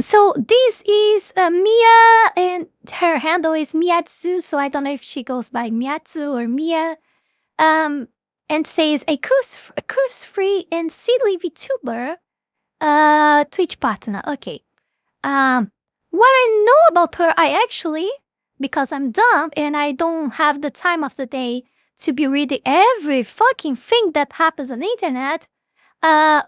So this is Mia, and her handle is Miyatsu, so I don't know if she goes by Miyatsu or Mia. And says a curse-free and silly VTuber, Twitch partner. Okay. What I know about her, I actually, because I'm dumb and I don't have the time of the day to be reading every fucking thing that happens on the internet,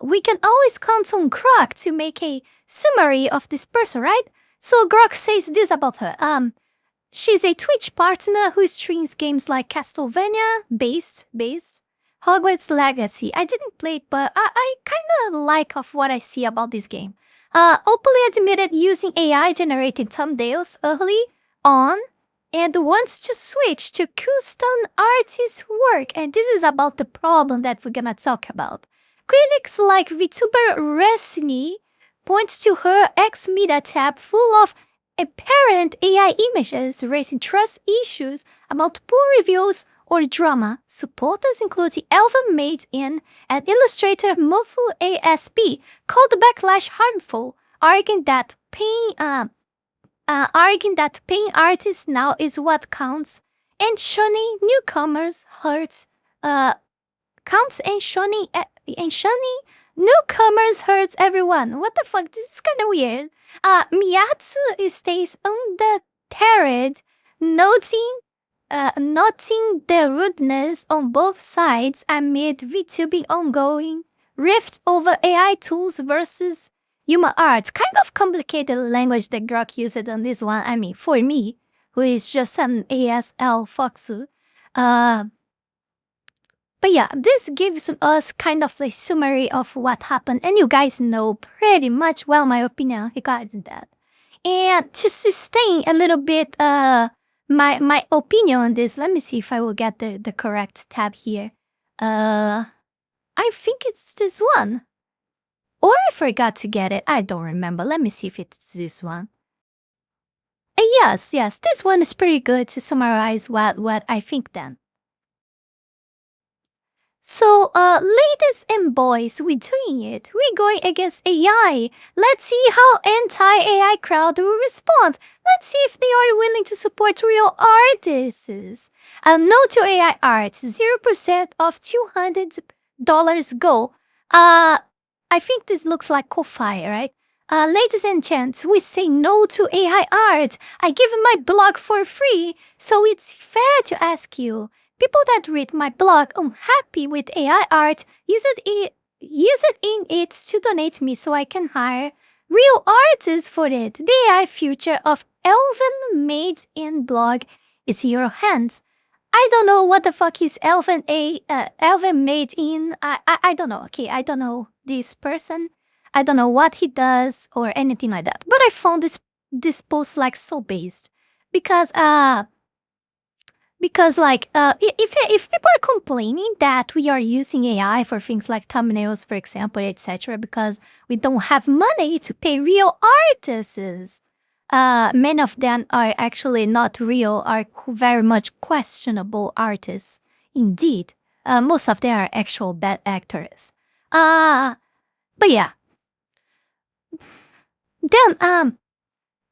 we can always count on Grok to make a summary of this person, right? So Grok says this about her. She's a Twitch partner who streams games like Castlevania, based, Hogwarts Legacy. I didn't play it, but I kind of like of what I see about this game. Openly admitted using AI-generated thumbnails early on, and wants to switch to custom artist work. And this is about the problem that we're gonna talk about. Critics like VTuber Resni point to her ex-media tab full of apparent AI images, raising trust issues about poor reviews or drama. Supporters include the Elven Maid in and illustrator Mofu ASP called the backlash harmful, arguing that paying artists now is what counts, and shunning newcomers hurts. Newcomers hurts everyone. What the fuck? This is kind of weird. Miyatsu stays undeterred, noting the rudeness on both sides amid VTubing ongoing rift over AI tools versus human art. Kind of complicated language that Grok used on this one. I mean, for me, who is just an ASL foxu. But yeah, this gives us kind of a summary of what happened, and you guys know pretty much well my opinion regarding that. And to sustain a little bit my opinion on this, let me see if I will get the correct tab here. I think it's this one. Or I forgot to get it. I don't remember. Let me see if it's this one. Yes, this one is pretty good to summarize what I think then. So, ladies and boys, we're doing it. We're going against AI. Let's see how anti-AI crowd will respond. Let's see if they are willing to support real artists. No to AI art, 0% of $200 goal. I think this looks like Ko-Fi, right? Ladies and gents, we say no to AI art. I give my blog for free, so it's fair to ask you. People that read my blog unhappy with AI art use it in it to donate me so I can hire real artists for it. The AI future of Elven Maid in blog is in your hands. I don't know what the fuck is Elven Maid in. I don't know. Okay, I don't know this person. I don't know what he does or anything like that. But I found this post like so based because like, if people are complaining that we are using AI for things like thumbnails, for example, etc., because we don't have money to pay real artists, many of them are actually not real, are very much questionable artists. Indeed, most of them are actual bad actors. But yeah. Then,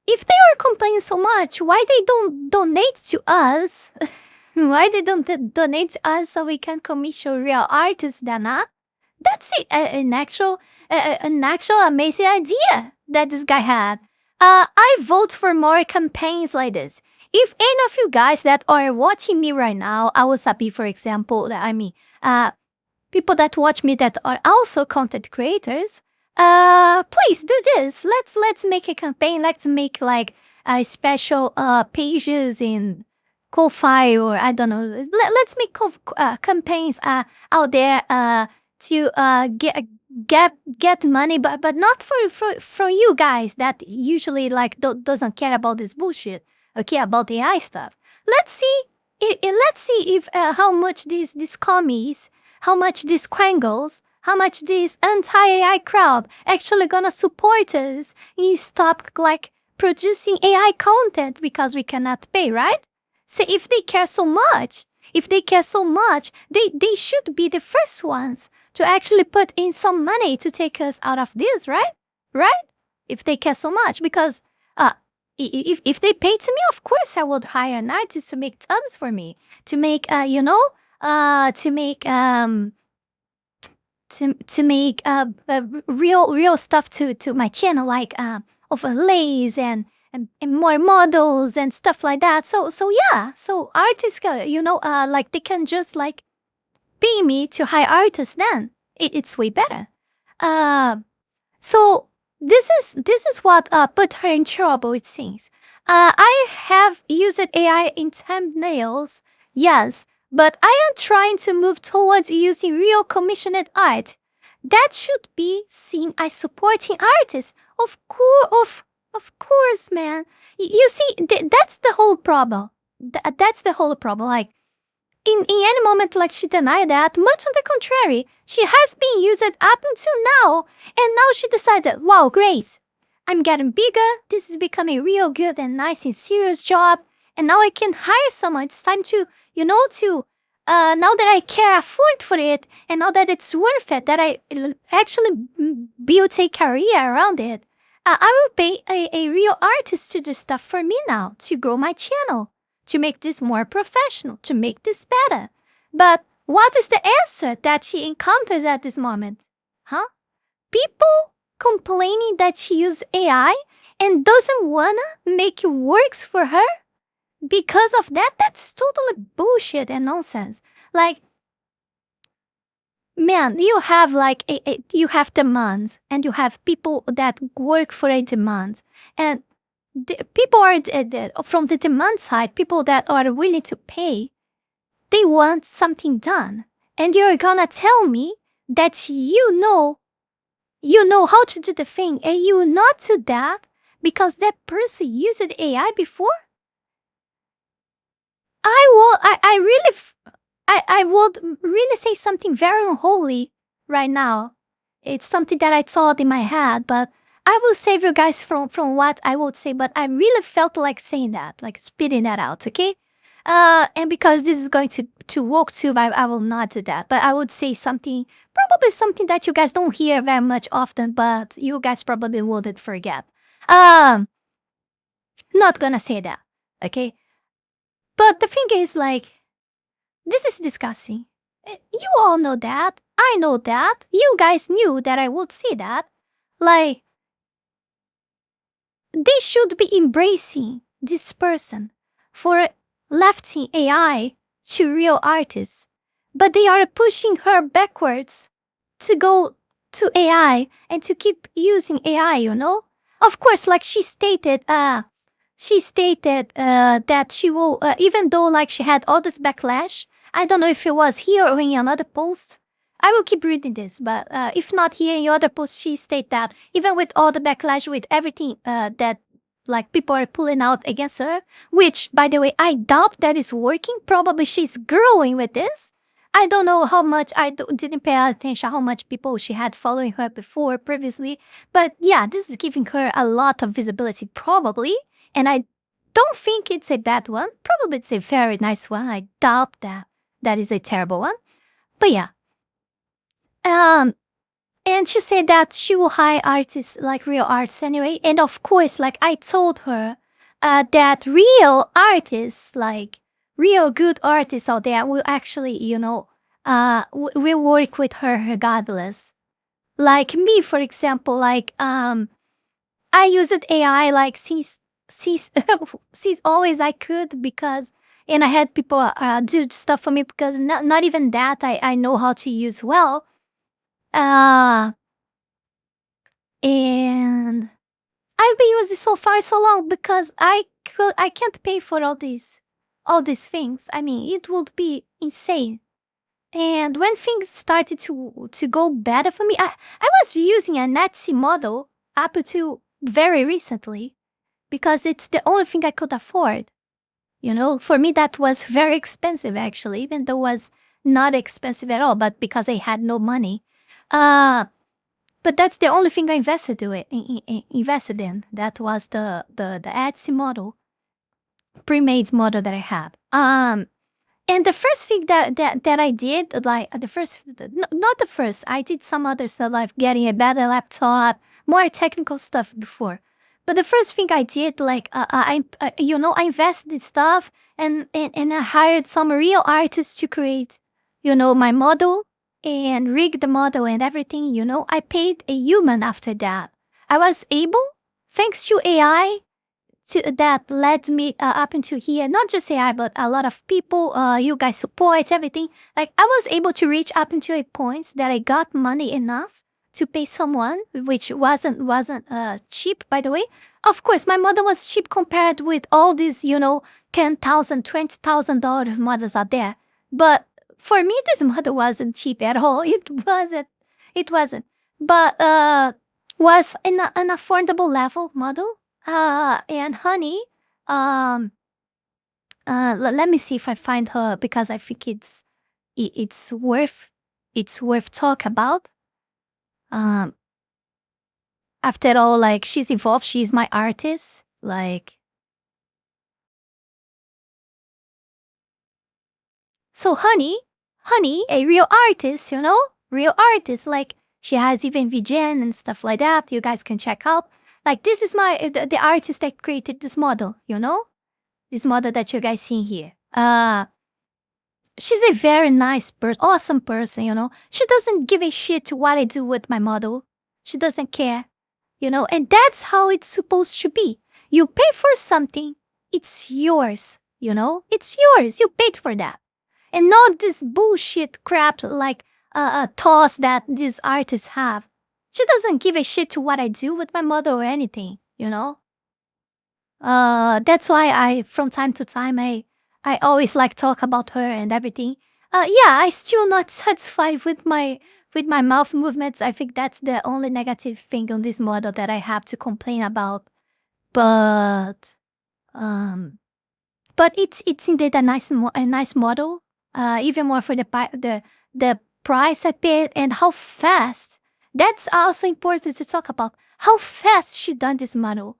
if they are complaining so much, why they don't donate to us? Why they don't donate to us so we can commission real artists then, huh? That's an actual amazing idea that this guy had. I vote for more campaigns like this. If any of you guys that are watching me right now, Awasabi, for example, people that watch me that are also content creators, please do this. Let's make a campaign. Let's make like special pages in Ko-Fi, or I don't know. Let's make campaigns out there to get money, but not for you guys that usually like doesn't care about this bullshit. Okay, about AI stuff. Let's see if how much these commies, how much these quangles, how much this anti-AI crowd actually gonna support us and stop like producing AI content because we cannot pay, right? So if they care so much, they should be the first ones to actually put in some money to take us out of this, right? Right? if they care so much, because if they paid to me, of course I would hire an artist to make tubs for me, to make to make real stuff to my channel, like overlays and more models and stuff like that. So yeah, so artists like they can just like pay me to hire artists. Then it's way better. So this is what put her in trouble, it seems. I have used AI in thumbnails, yes, but I am trying to move towards using real commissioned art. That should be seen as supporting artists. Of course, man. You see, that's the whole problem. That's the whole problem. Like, in any moment, like, she denied that. Much on the contrary, she has been used up until now, and now she decided, wow, great. I'm getting bigger, this is becoming a real good and nice and serious job, and now I can hire someone. It's time to, now that I can afford for it, and now that it's worth it, that I actually built a career around it, I will pay a real artist to do stuff for me now, to grow my channel, to make this more professional, to make this better. But what is the answer that she encounters at this moment? Huh? People complaining that she uses AI and doesn't wanna make it works for her? Because of that, that's totally bullshit and nonsense. Like, man, you have like you have demands, and you have people that work for a demand, and people are from the demand side, people that are willing to pay, they want something done, and you're gonna tell me that you know how to do the thing, and you will not do that because that person used AI before? I would really say something very unholy right now. It's something that I thought in my head, but I will save you guys from what I would say, but I really felt like saying that, like spitting that out, okay? And because this is going to WalkTube, I will not do that. But I would say something, probably something that you guys don't hear very much often, but you guys probably wouldn't forget. Not gonna say that, okay? But the thing is, like, this is disgusting. You all know that. I know that. You guys knew that I would say that. Like, they should be embracing this person for lefting AI to real artists. But they are pushing her backwards to go to AI and to keep using AI, you know? Of course, like she stated that she will, even though like she had all this backlash, I don't know if it was here or in another post. I will keep reading this, but if not here in your other post, she stated that even with all the backlash, with everything that like people are pulling out against her, which, by the way, I doubt that is working. Probably she's growing with this. I don't know how much, didn't pay attention how much people she had following her before, previously. But yeah, this is giving her a lot of visibility, probably. And I don't think it's a bad one. Probably it's a very nice one. I doubt that is a terrible one. But yeah. And she said that she will hire artists, like real artists anyway. And of course, like I told her, that real artists, like real good artists out there will actually, will work with her regardless. Like me, for example, like, I used AI like since always I could, because, and I had people do stuff for me, because not even that I know how to use well. And I've been using so far so long because I can't pay for all these things. I mean, it would be insane. And when things started to go better for me, I was using a Etsy model up to very recently, because it's the only thing I could afford. For me that was very expensive actually, even though it was not expensive at all, but because I had no money. But that's the only thing I invested in. That was the Etsy model, pre-made model that I had. And the first thing that I did, like not the first, I did some other stuff, like getting a better laptop, more technical stuff before. But the first thing I did, like, I invested in stuff and I hired some real artists to create, my model and rig the model and everything, I paid a human after that. I was able, thanks to AI, that led me up into here. Not just AI, but a lot of people, you guys support everything. Like, I was able to reach up into a point that I got money enough to pay someone, which wasn't cheap, by the way. Of course, my model was cheap compared with all these, $10,000, $20,000 models out there. But for me, this model wasn't cheap at all. It wasn't. But was an affordable level model. And Honey, let me see if I find her, because I think it's worth talk about. After all, like, she's involved, she's my artist, like. So Honey, a real artist, real artist, like, she has even VGen and stuff like that. You guys can check out. Like, this is the artist that created this model, this model that you guys see here. She's a very nice person, awesome person, She doesn't give a shit what I do with my model. She doesn't care, and that's how it's supposed to be. You pay for something, it's yours, It's yours, you paid for that. And not this bullshit crap like toss that these artists have. She doesn't give a shit to what I do with my model or anything, That's why from time to time, I always like talk about her and everything. I still not satisfied with my mouth movements. I think that's the only negative thing on this model that I have to complain about. But it's indeed a nice model. Even more for the price I paid and how fast. That's also important to talk about. How fast she done this model.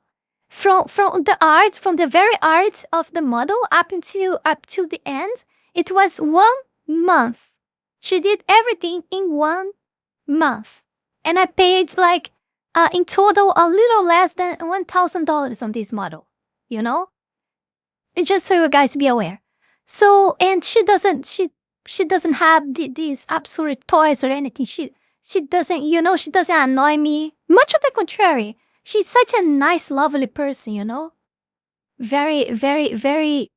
From the very art of the model up to the end, it was 1 month. She did everything in 1 month. And I paid, like, in total a little less than $1,000 on this model, Just so you guys be aware. So, and she doesn't have these absurd toys or anything. She doesn't, she doesn't annoy me. Much of the contrary. She's such a nice, lovely person, Very, very, very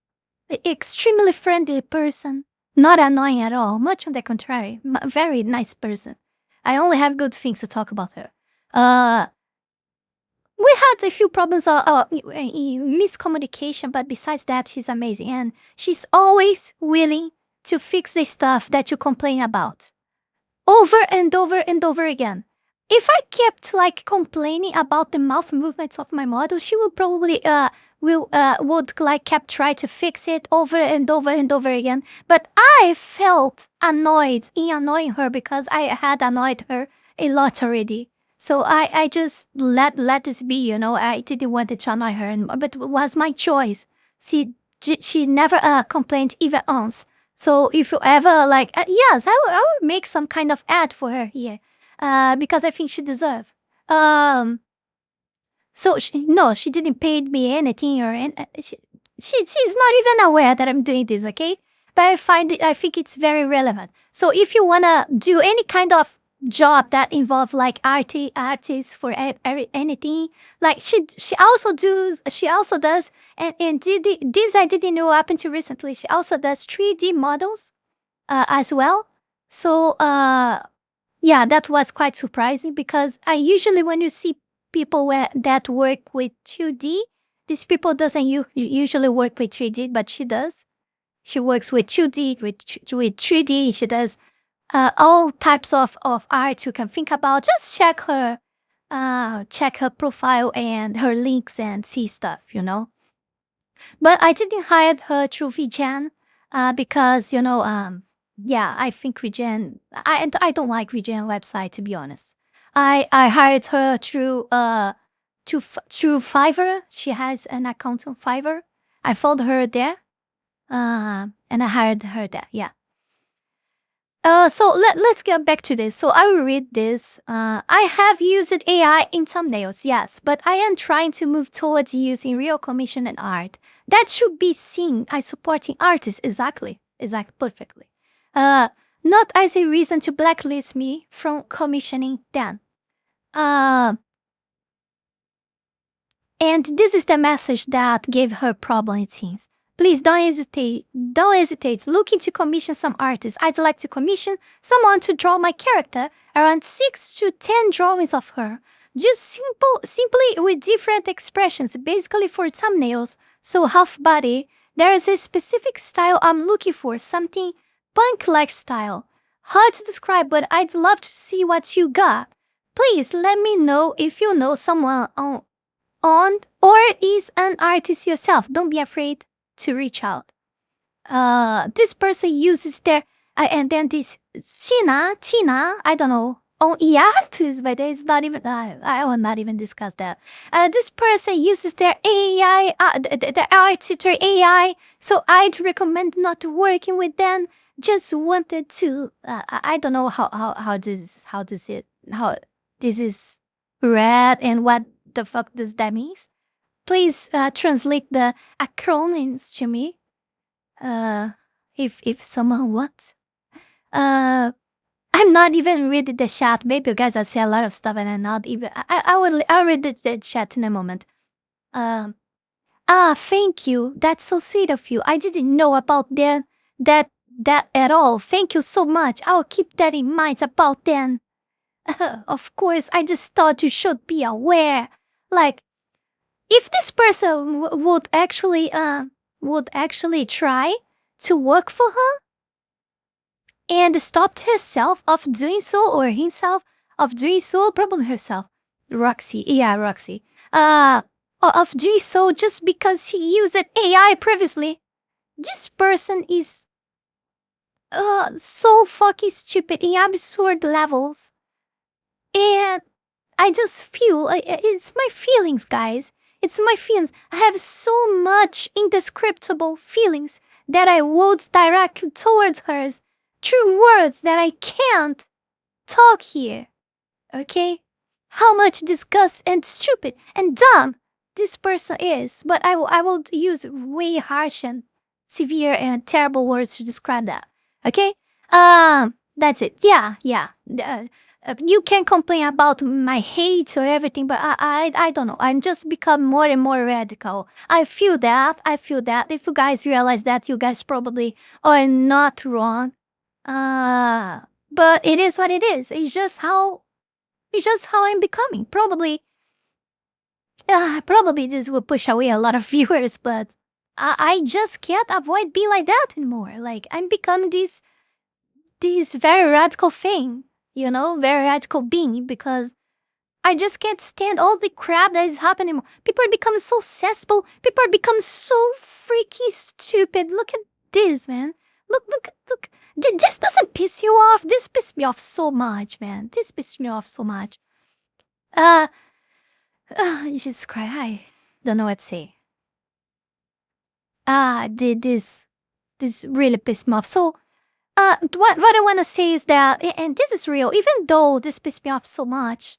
extremely friendly person. Not annoying at all. Much on the contrary. Very nice person. I only have good things to talk about her. We had a few problems miscommunication, but besides that, she's amazing. And she's always willing to fix the stuff that you complain about. Over and over and over again. If I kept, like, complaining about the mouth movements of my model, she would probably kept try to fix it over and over and over again. But I felt annoyed in annoying her because I had annoyed her a lot already. So I just let this be, I didn't want to annoy her, but it was my choice. She never complained even once. So if you ever, like, yes, I will make some kind of ad for her here. Because I think she deserves. So she didn't pay me anything she's not even aware that I'm doing this, okay? But I think it's very relevant. So if you wanna do any kind of job that involve, like, artists for anything, like, she also does, and this I didn't know up until recently. She also does 3D models, as well. So yeah, that was quite surprising because I usually, when you see people that work with 2D, these people doesn't usually work with 3D, but she does. She works with 2D, with 3D. She does all types of art you can think about. Just check her profile and her links and see stuff, But I didn't hire her through VGen because, yeah, I think VGen, I don't like VGen website, to be honest. I hired her through Fiverr. She has an account on Fiverr. I followed her there, and I hired her there. Yeah. So let's get back to this. So I will read this. I have used AI in thumbnails, yes, but I am trying to move towards using real commission and art. That should be seen as supporting artists, exactly, perfectly. Not as a reason to blacklist me from commissioning them. And this is the message that gave her problem, it seems. Please don't hesitate. Don't hesitate. Looking to commission some artists. I'd like to commission someone to draw my character, around 6 to 10 drawings of her. Just simply with different expressions, basically for thumbnails. So half body. There is a specific style I'm looking for, something punk-like style. Hard to describe, but I'd love to see what you got. Please let me know if you know someone on or is an artist yourself. Don't be afraid to reach out. This person uses their and then this Tina, I don't know, on IATs, but it's not even. I will not even discuss that. This person uses their AI, the art tutor AI, so I'd recommend not working with them. Just wanted to. I don't know how this is read and what the fuck does that mean? Please translate the acronyms to me. If someone wants. I'm not even reading the chat. Maybe you guys will say a lot of stuff and I'm not even. I'll read the chat in a moment. Thank you. That's so sweet of you. I didn't know about that at all. Thank you so much. I'll keep that in mind about them. Of course, I just thought you should be aware. Like, if this person would actually try to work for her and stopped herself of doing so, or himself of doing so, probably herself, Roxy, of doing so just because he used AI previously, this person is so fucking stupid in absurd levels. And I just feel, it's my feelings, guys. It's my feelings. I have so much indescribable feelings that I would directly towards hers through words that I can't talk here. Okay? How much disgust and stupid and dumb this person is. But I will use way harsh and severe and terrible words to describe that. Okay? That's it. Yeah. You can complain about my hate or everything, but I don't know. I'm just become more and more radical. I feel that. If you guys realize that, you guys probably are not wrong. But it is what it is. It's just how I'm becoming. Probably this will push away a lot of viewers, but I just can't avoid being like that anymore. Like, I'm becoming this very radical thing. Very radical being, because I just can't stand all the crap that is happening. People are becoming so cesspool. People are becoming so freaky stupid. Look at this, man. Look. This doesn't piss you off. This pissed me off so much, man. Jesus Christ, I don't know what to say. This really pissed me off. So, what I want to say is that, and this is real, even though this pissed me off so much.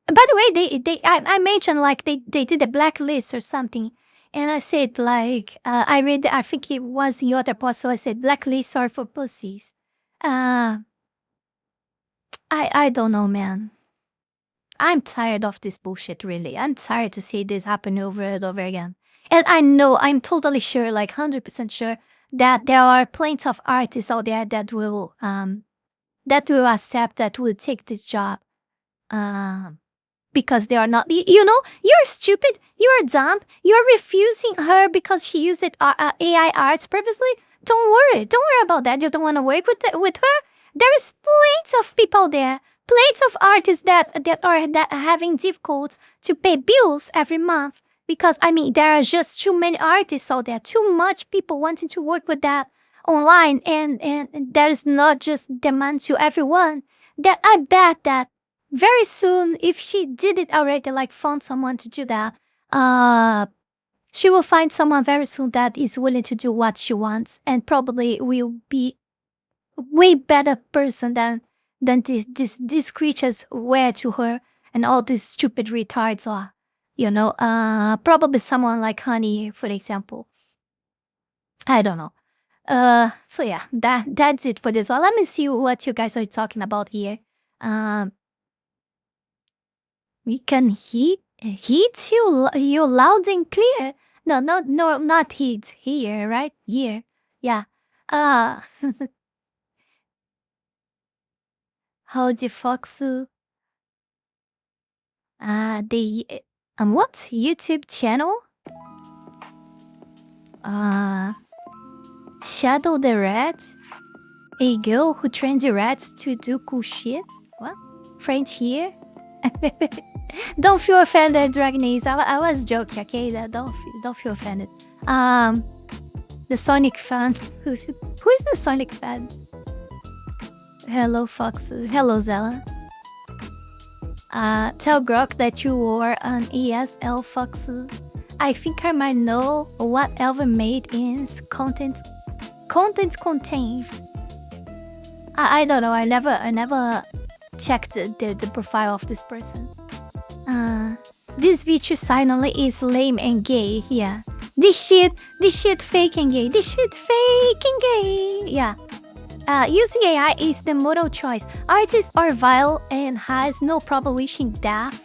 By the way, I mentioned like they did a blacklist or something, and I said like I think it was the other post, so I said blacklist are for pussies. I don't know, man. I'm tired of this bullshit. Really, I'm tired to see this happen over and over again. And I know, I'm totally sure, like 100% sure, that there are plenty of artists out there that will accept, that will take this job, because they are not. You're stupid. You're dumb. You're refusing her because she used AI arts previously. Don't worry about that. You don't want to work with her. There is plenty of people there, plenty of artists that are having difficulties to pay bills every month. Because, there are just too many artists out there, too much people wanting to work with that online, and there is not just demand to everyone. That I bet that very soon, if she did it already, like found someone to do that, she will find someone very soon that is willing to do what she wants, and probably will be way better person than these creatures were to her, and all these stupid retards are. Probably someone like Honey, for example. I don't know. So yeah, that's it for this one. Let me see what you guys are talking about here. We can heat you loud and clear. No, not heat here, right? Here, yeah. Howdy Foxu. The what YouTube channel? Shadow the Rat? A girl who trains the rats to do cool shit? What? Friend here? Don't feel offended, Dragonese. I was joking, okay? Don't feel offended. The Sonic fan. Who is the Sonic fan? Hello, Fox. Hello, Zella. Tell Grok that you wore an ESL, Fox. I think I might know what Elven Maid is. Content contains. I don't know. I never checked the profile of this person. This Vtuber silently is lame and gay. Yeah. This shit fake and gay. This shit fake and gay. Yeah. Using AI is the moral choice. Artists are vile and has no problem wishing death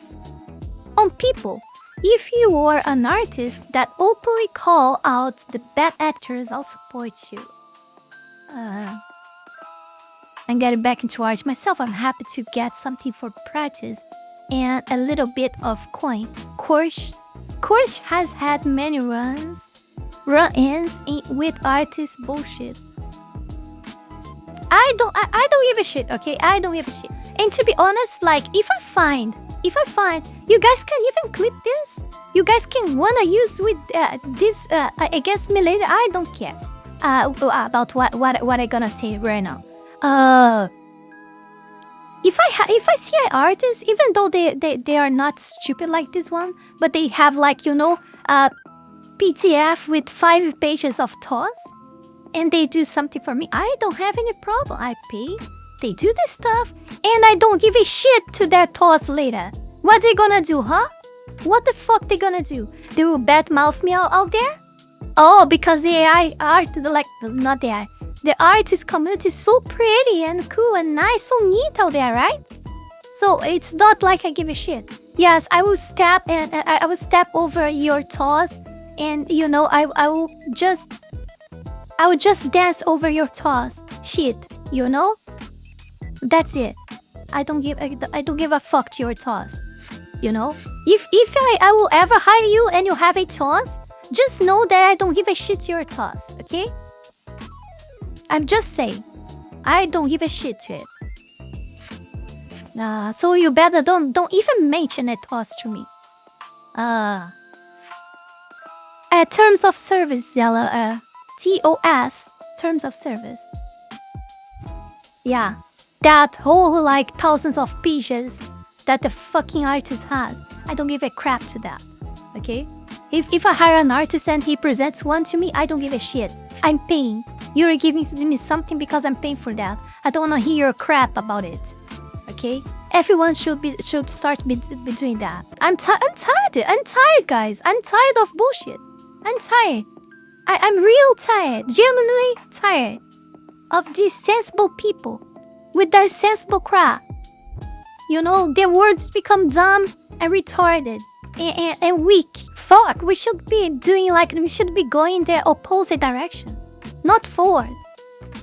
on people. If you are an artist that openly call out the bad actors, I'll support you. I'm getting back into art myself. I'm happy to get something for practice and a little bit of coin. Korsh has had many run-ins with artist bullshit. I don't give a shit, okay? I don't give a shit. And to be honest, like if I find you guys can even clip this. You guys can wanna use with this against me later. I don't care about what I gonna say right now. If I see an artist, even though they are not stupid like this one, but they have like PDF with 5 pages of toss, and they do something for me, I don't have any problem. I pay. They do this stuff, and I don't give a shit to their toss later. What they gonna do, huh? What the fuck they gonna do? They will badmouth me out there? Oh, because the AI art, not the AI. The artist community is so pretty and cool and nice, so neat out there, right? So it's not like I give a shit. Yes, I will step over your toss, and I will just dance over your toss. Shit, That's it. I don't give a fuck to your toss. If I will ever hire you and you have a toss, just know that I don't give a shit to your toss, okay? I'm just saying, I don't give a shit to it. So you better don't even mention a toss to me. Terms of service, Zella. TOS, terms of service. Yeah, that whole thousands of pages that the fucking artist has. I don't give a crap to that, okay? If I hire an artist and he presents one to me, I don't give a shit. I'm paying. You're giving me something because I'm paying for that. I don't want to hear your crap about it, okay? Everyone should start doing that. I'm tired, guys. I'm tired of bullshit. I'm tired. I'm real tired, genuinely tired of these sensible people with their sensible crap. Their words become dumb and retarded and weak. Fuck, we should be going the opposite direction, not forward,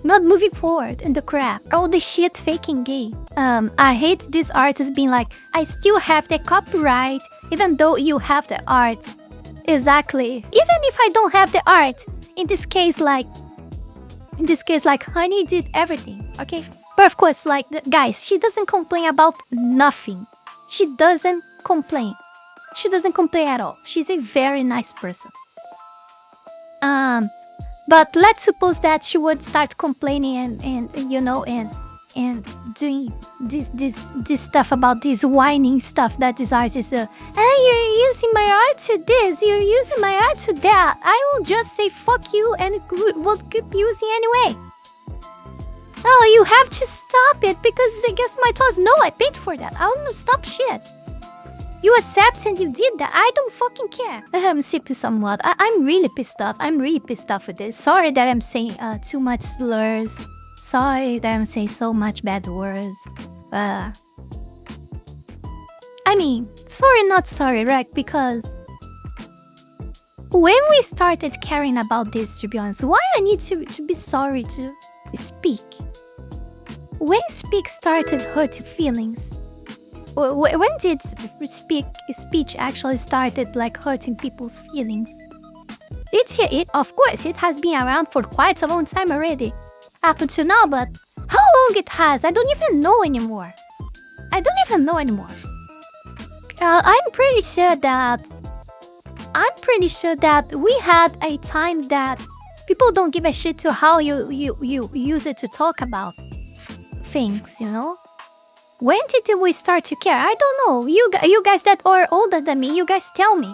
not moving forward in the crap. All the shit faking gay. I hate this artist being like, I still have the copyright even though you have the art. Exactly. Even if I don't have the art, in this case, Honey did everything, okay? But of course, guys, she doesn't complain about nothing. She doesn't complain. She doesn't complain at all. She's a very nice person. But let's suppose that she would start complaining and doing this stuff about this whining stuff that this artist you're using my art to this, you're using my art to that. I will just say fuck you and would keep using anyway. Oh, you have to stop it because I guess my thoughts know I paid for that. I don't stop shit. You accept and you did that. I don't fucking care. I'm sipping some water. I'm really pissed off. I'm really pissed off with this. Sorry that I'm saying too much slurs. Sorry that I'm saying so much bad words. I mean, sorry, not sorry, right? Because when we started caring about this, to be honest, why I need to be sorry to speak? When speak started hurting feelings? When did speech actually started like hurting people's feelings? Of course, it has been around for quite a long time already. Up until now, but how long it has, I don't even know anymore. I'm pretty sure that we had a time that people don't give a shit to how you use it to talk about things, you know? When did we start to care? I don't know. You guys that are older than me, you guys tell me.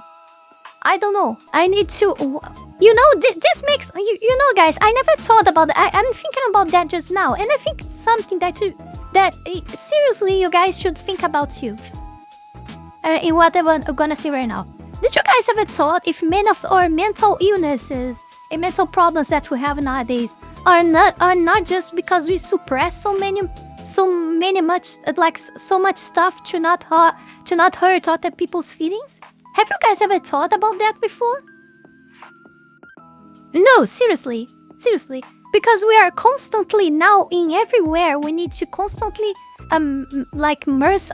I don't know. I need to... You know, this makes... You know, guys, I never thought about that. I'm thinking about that just now. And I think it's something that seriously, you guys should think about too. In what I'm gonna say right now. Did you guys ever thought if many of our mental illnesses and mental problems that we have nowadays are not just because we suppress so much stuff to not hurt other people's feelings? Have you guys ever thought about that before? No, seriously, because we are constantly now in everywhere. We need to constantly measure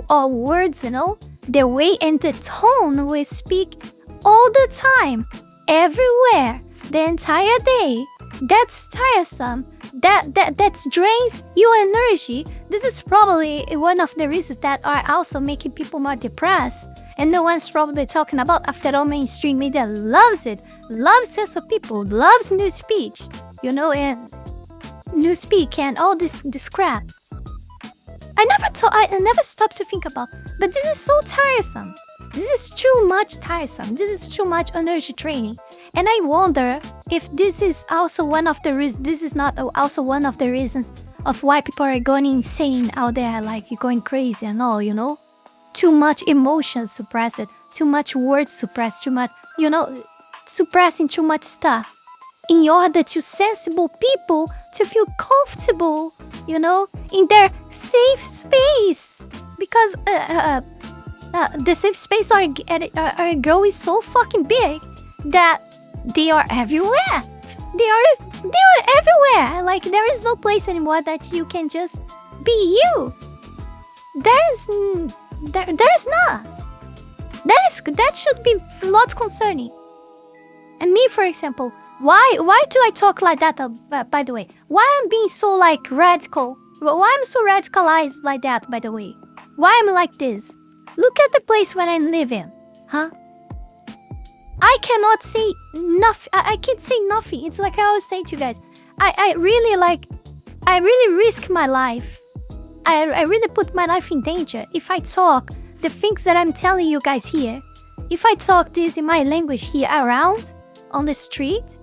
all words, you know, the way and the tone we speak all the time, everywhere, the entire day. That's tiresome. That drains your energy. This is probably one of the reasons that are also making people more depressed. And no one's probably talking about. After all, mainstream media loves it. Loves sense of people. Loves new speech. You know, and new speak and all this crap. I never stopped to think about. But this is so tiresome. This is too much tiresome. This is too much energy training. And I wonder if this is also one of the reasons. This is not also one of the reasons of why people are going insane out there, like going crazy and all, you know? Too much emotion suppressed, too much words suppressed, too much, you know, suppressing too much stuff. In order to sensible people to feel comfortable, you know, in their safe space. Because the safe space are growing so fucking big that they are everywhere. They are everywhere. Like there is no place anymore that you can just be you. There's not. That should be a lot concerning. And me, for example, why do I talk like that? By the way, why I'm being so like radical? Why I'm so radicalized like that? By the way, why I'm like this? Look at the place where I live in, huh? I cannot say nothing. I can't say nothing. It's like I always say to you guys. I really risk my life. I really put my life in danger if I talk the things that I'm telling you guys here. If I talk this in my language here around on the street,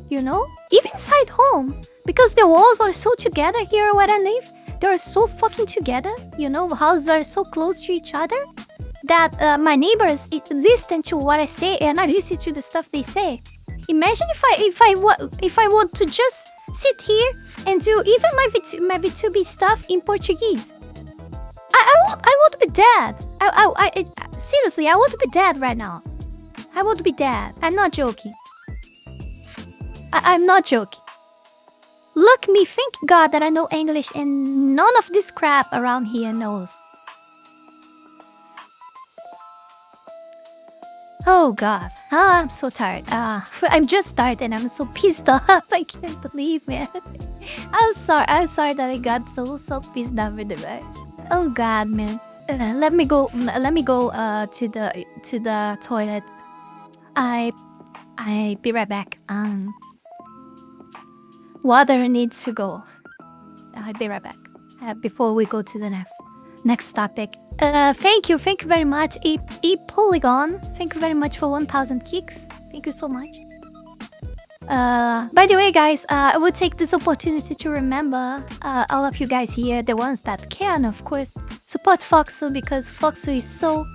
you know, even inside home, because the walls are so together here where I live. They are so fucking together, you know, houses are so close to each other that my neighbors listen to what I say and I listen to the stuff they say. Imagine if I want to just sit here and do even my Vtuber stuff in Portuguese. I would be dead. Seriously, I would be dead right now. I would be dead. I'm not joking. I'm not joking. Look me, thank God that I know English and none of this crap around here knows. Oh God, I'm so tired. I'm just started and I'm so pissed off. I can't believe it. I'm sorry that I got so pissed off with it. Oh God, man. Let me go to the toilet. I be right back. Water needs to go. I'll be right back. Before we go to the next topic. Thank you very much, E Polygon. Thank you very much for 1,000 kicks. Thank you so much. By the way, guys, I would take this opportunity to remember all of you guys here, the ones that can, of course, support Foxu because Foxu is so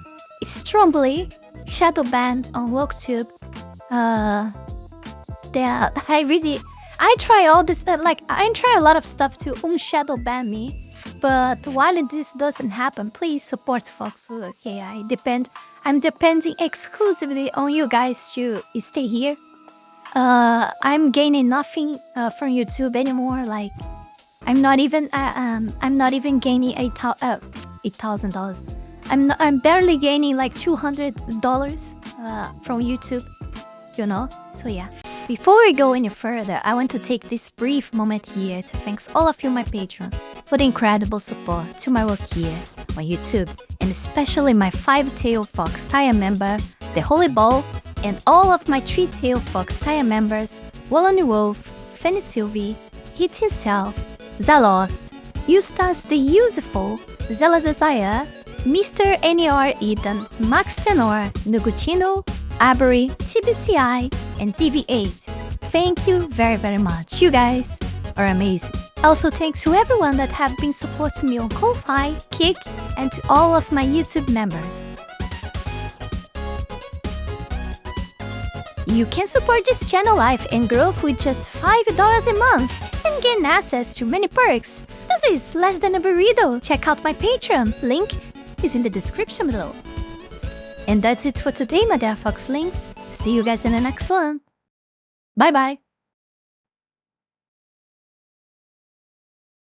strongly shadow banned on Wooktube. I try all this, I try a lot of stuff to shadow ban me. But while this doesn't happen, please support Foxu. Okay, I'm depending exclusively on you guys to stay here. I'm gaining nothing from YouTube anymore. Like, I'm not even gaining $8,000. I'm barely gaining like $200 from YouTube. You know. So yeah. Before we go any further, I want to take this brief moment here to thank all of you, my patrons, for the incredible support to my work here on YouTube, and especially my 5-tailed fox tier member, the Holy Ball, and all of my 3-tailed fox tier members, Wallony Wolf, Fanny Sylvie, Hit Himself, Zalost, Eustace the Useful, Zelazazaya, Mr. NER Eden, Max Tenor, Nugutino, Avery, TBCI, and DV8. Thank you very, very much. You guys are amazing. Also, thanks to everyone that have been supporting me on Ko-Fi, Kick, and to all of my YouTube members. You can support this channel life and growth with just $5 a month and gain access to many perks. This is less than a burrito. Check out my Patreon. Link is in the description below. And that's it for today, my dear Foxlings. See you guys in the next one. Bye bye.